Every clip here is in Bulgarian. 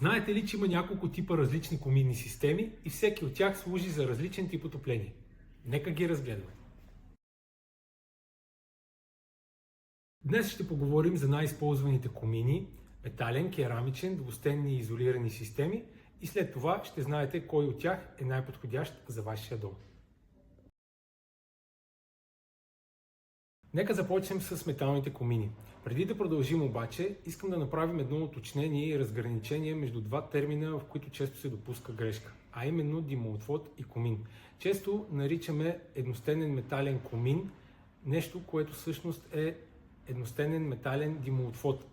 Знаете ли, че има няколко типа различни коминни системи и всеки от тях служи за различен тип отопление? Нека ги разгледаме. Днес ще поговорим за най-използваните комини, метален, керамичен, двустенни и изолирани системи и след това ще знаете кой от тях е най-подходящ за вашия дом. Нека започнем с металните комини. Преди да продължим обаче, искам да направим едно уточнение и разграничение между два термина, в които често се допуска грешка, а именно димоотвод и комин. Често наричаме едностенен метален комин нещо, което всъщност е едностенен метален димоотвод.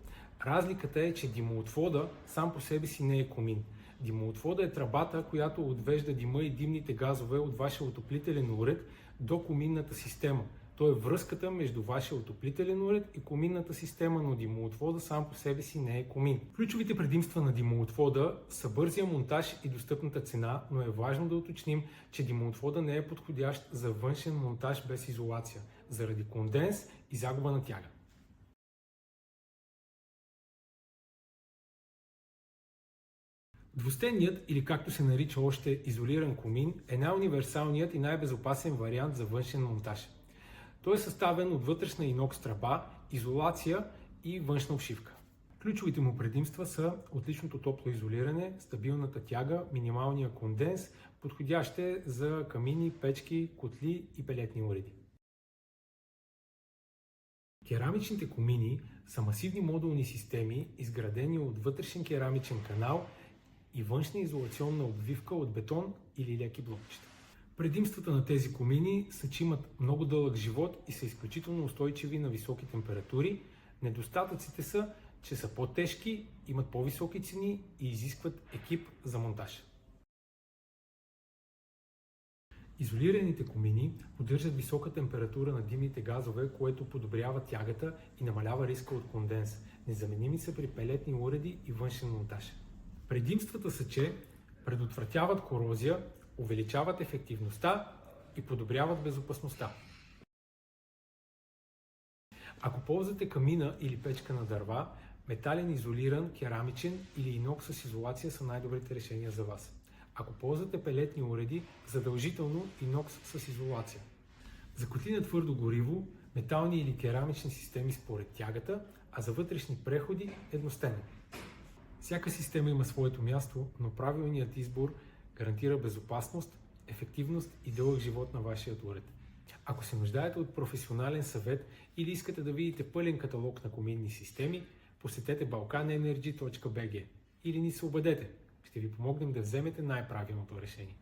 Разликата е, че димоотвода сам по себе си не е комин. Димоотвода е тръбата, която отвежда дима и димните газове от вашия отоплителен уред до коминната система. То е връзката между вашия отоплителен уред и коминната система, но димоотвода сам по себе си не е комин. Ключовите предимства на димоотвода са бързия монтаж и достъпната цена, но е важно да уточним, че димоотвода не е подходящ за външен монтаж без изолация, заради конденс и загуба на тяга. Двустенният, или както се нарича още изолиран комин, е най-универсалният и най-безопасен вариант за външен монтаж. Той е съставен от вътрешна инокс тръба, изолация и външна обшивка. Ключовите му предимства са отличното топло изолиране, стабилната тяга, минималния конденс, подходящ е за камини, печки, котли и пелетни уреди. Керамичните комини са масивни модулни системи, изградени от вътрешен керамичен канал и външна изолационна обвивка от бетон или леки блокчета. Предимствата на тези комини са, че имат много дълъг живот и са изключително устойчиви на високи температури. Недостатъците са, че са по-тежки, имат по-високи цени и изискват екип за монтаж. Изолираните комини поддържат висока температура на димните газове, което подобрява тягата и намалява риска от конденс. Незаменими са при пелетни уреди и външен монтаж. Предимствата са, че предотвратяват корозия, увеличават ефективността и подобряват безопасността. Ако ползвате камина или печка на дърва, метален изолиран, керамичен или инокс с изолация са най-добрите решения за вас. Ако ползвате пелетни уреди, задължително инокс с изолация. За котли на твърдо гориво, метални или керамични системи според тягата, а за вътрешни преходи едностенни. Всяка система има своето място, но правилният избор гарантира безопасност, ефективност и дълъг живот на вашия уред. Ако се нуждаете от професионален съвет или искате да видите пълен каталог на коминни системи, посетете balkanenergy.bg или ни се обадете. Ще ви помогнем да вземете най-правилното решение.